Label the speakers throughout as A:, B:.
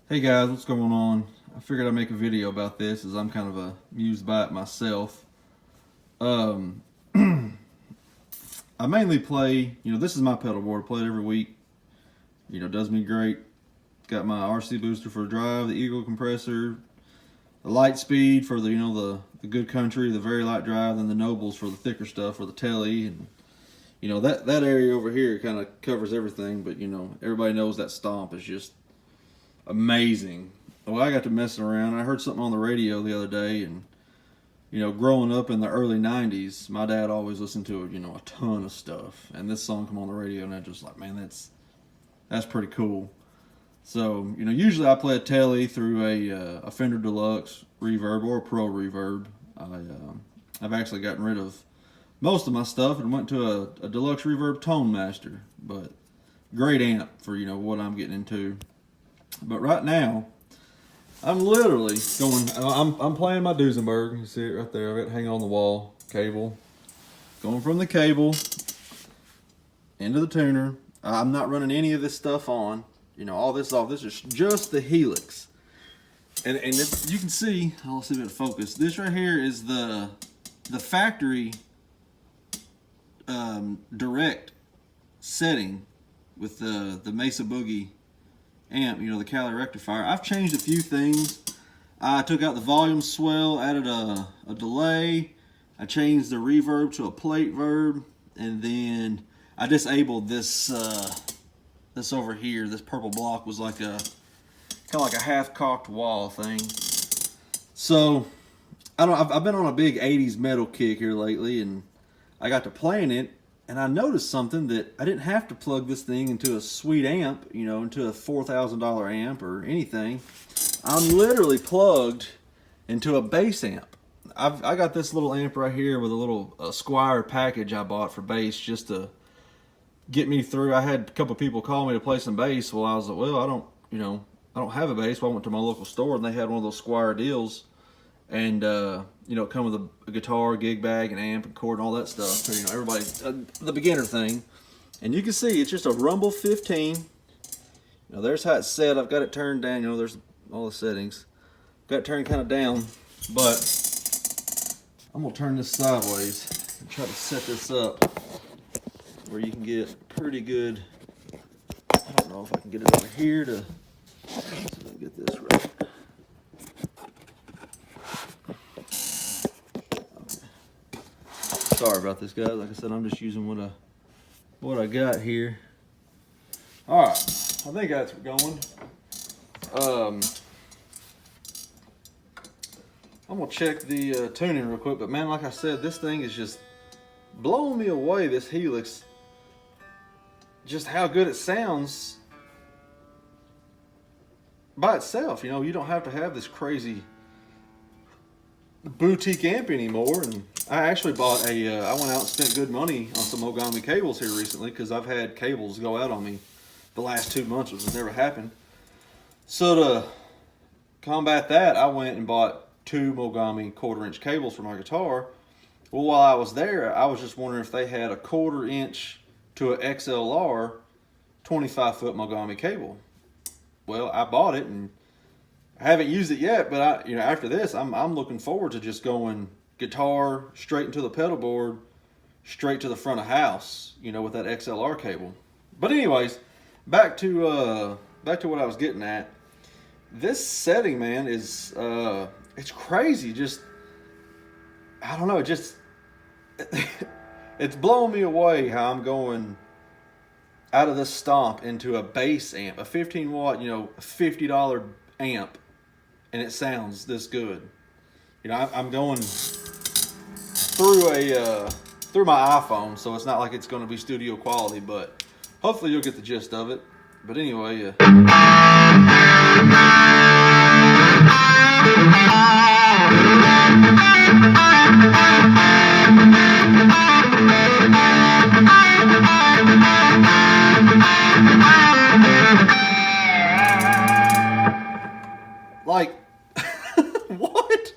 A: Hey guys, what's going on? I figured I'd make a video about this as I'm kind of amused by it myself. Um, I mainly play, this is my pedal board. I play it every week. Does me great. Got my RC booster for the drive, the Eagle compressor, the light speed for the good country, the very light drive, and the nobles for the thicker stuff for the telly. And that area over here kind of covers everything. But everybody knows that Stomp is just amazing. Well, I got to messing around. I heard something on the radio the other day, and growing up in the early '90s, my dad always listened to a ton of stuff, and this song come on the radio, and I just like, man, that's pretty cool. So usually I play a telly through a Fender Deluxe reverb or a Pro reverb. I've actually gotten rid of most of my stuff and went to a Deluxe reverb Tone Master, but great amp for what I'm getting into. But right now, I'm literally going. I'm playing my Duesenberg. You see it right there. I've got it hanging on the wall. Cable, going from the cable into the tuner. I'm not running any of this stuff on. All this off. This is just the helix. And this, you can see. I'll see if it'll focus. This right here is the factory direct setting with the Mesa Boogie amp, the Cali rectifier. I've changed a few things. I took out the volume swell, added a delay. I changed the reverb to a plate verb, and then I disabled this this over here. This purple block was like kind of like a half-cocked wall thing. So I've been on a big '80s metal kick here lately, and I got to playing it. And I noticed something, that I didn't have to plug this thing into a sweet amp, into a $4,000 amp or anything. I'm literally plugged into a bass amp. I got this little amp right here with a little Squire package I bought for bass just to get me through. I had a couple people call me to play some bass. Well, I was like, well, I don't have a bass. Well, I went to my local store and they had one of those Squire deals. And it come with a guitar, gig bag, and amp, and cord, and all that stuff. So, everybody, the beginner thing. And you can see it's just a Rumble 15. There's how it's set. I've got it turned down. There's all the settings. Got it turned kind of down, but I'm gonna turn this sideways and try to set this up where you can get pretty good. I don't know if I can get it over here to see if I can get this right. Sorry about this, guys. Like I said, I'm just using what I got here. All right, I think that's going. I'm gonna check the tuning real quick, but man, like I said, this thing is just blowing me away. This helix, just how good it sounds by itself. You don't have to have this crazy boutique amp anymore. And I actually bought I went out and spent good money on some Mogami cables here recently, because I've had cables go out on me the last 2 months, which has never happened. So to combat that, I went and bought 2 Mogami 1/4-inch cables for my guitar. Well, while I was there, I was just wondering if they had a 1/4-inch to an XLR 25-foot Mogami cable. Well, I bought it, and I haven't used it yet, but after this, I'm looking forward to just going guitar straight into the pedal board, straight to the front of house, with that XLR cable. But anyways, back to what I was getting at. This setting, man, is it's crazy. Just, I don't know, it's blowing me away how I'm going out of this Stomp into a bass amp, a 15 watt, $50 amp, and it sounds this good. I'm going through my iPhone, so it's not like it's going to be studio quality, but hopefully you'll get the gist of it. But anyway, like, what?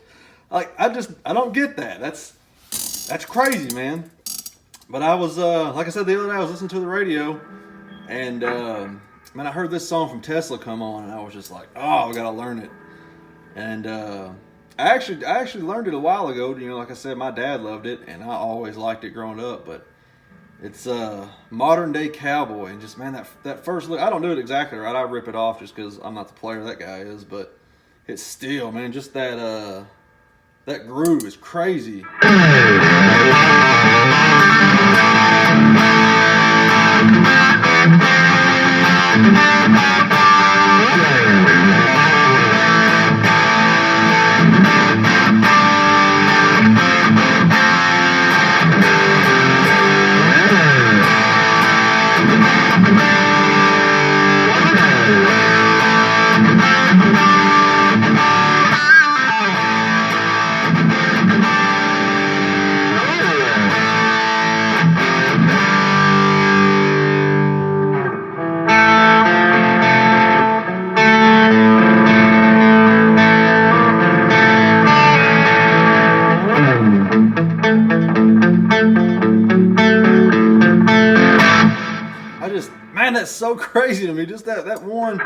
A: Like, I don't get that. That's crazy, man. But I was, like I said the other day, I was listening to the radio, and man, I heard this song from Tesla come on, and I was just like, oh, I gotta learn it. And I actually learned it a while ago. You know, like I said, my dad loved it, and I always liked it growing up. But it's Modern Day Cowboy, and just, man, that first look, I don't do it exactly right. I rip it off just because I'm not the player that guy is, but it's still, man, just that groove is crazy. Man, that's so crazy to me. Just that one.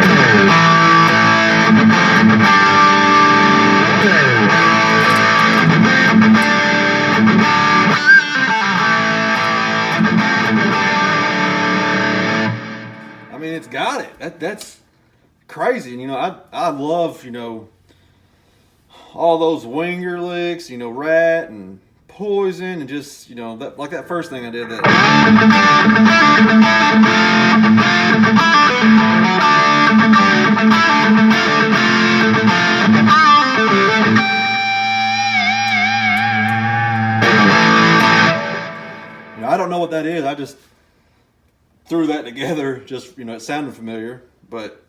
A: I mean, it's got it. That's crazy. And, you know, I love, you know, all those winger licks, you know, Rat and Poison, and just, you know, that, like that first thing I did, that. You know, I don't know what that is. I just threw that together. Just, you know, it sounded familiar, but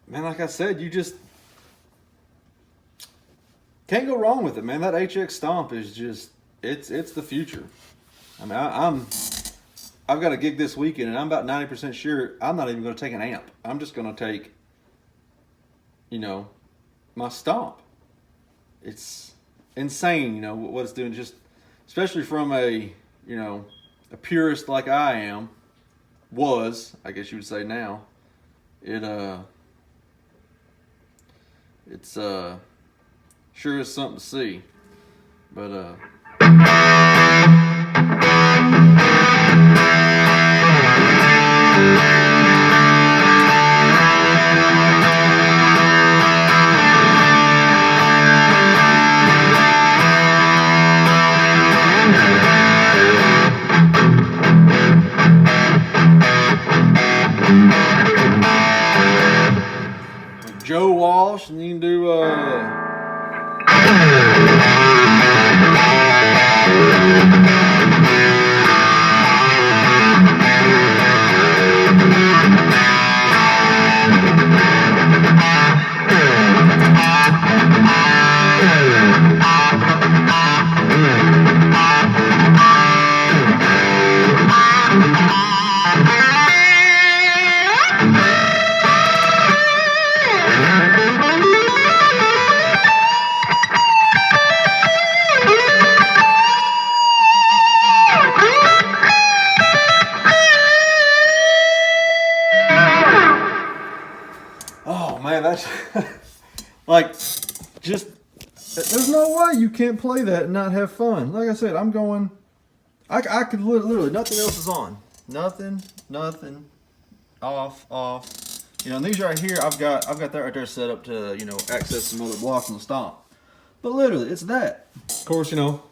A: man, like I said, you just can't go wrong with it, man. That HX Stomp is just, it's the future. I mean, I've got a gig this weekend, and I'm about 90% sure I'm not even going to take an amp. I'm just going to take, you know, my Stomp. It's insane, you know, what it's doing. Just, especially from a, you know, a purist like I am, I guess you would say now, it's sure is something to see. But Joe Walsh, and you can do that's like, just, there's no way you can't play that and not have fun. Like I said, I'm going, I could literally, nothing else is on. Nothing, off. You know, and these right here, I've got that right there set up to, you know, access some other blocks on the Stomp. But literally, it's that. Of course, you know,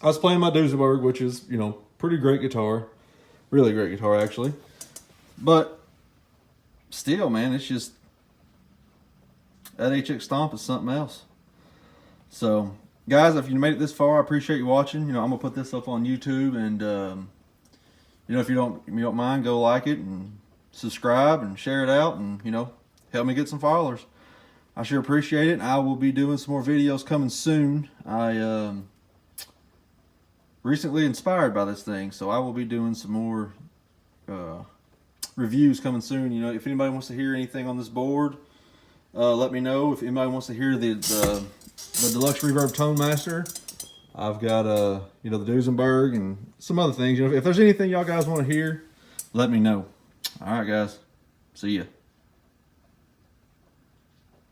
A: I was playing my Duesenberg, which is, you know, pretty great guitar. Really great guitar, actually. But still, man, it's just, that HX Stomp is something else. So, guys, if you made it this far, I appreciate you watching. You know, I'm gonna put this up on YouTube, and you know, if you don't mind, go like it and subscribe and share it out, and, you know, help me get some followers. I sure appreciate it. I will be doing some more videos coming soon. I recently inspired by this thing, so I will be doing some more reviews coming soon. You know, if anybody wants to hear anything on this board, let me know. If anybody wants to hear the Deluxe Reverb Tone Master, I've got you know, the Duesenberg and some other things. You know, if there's anything y'all guys want to hear, let me know. All right, guys. See ya.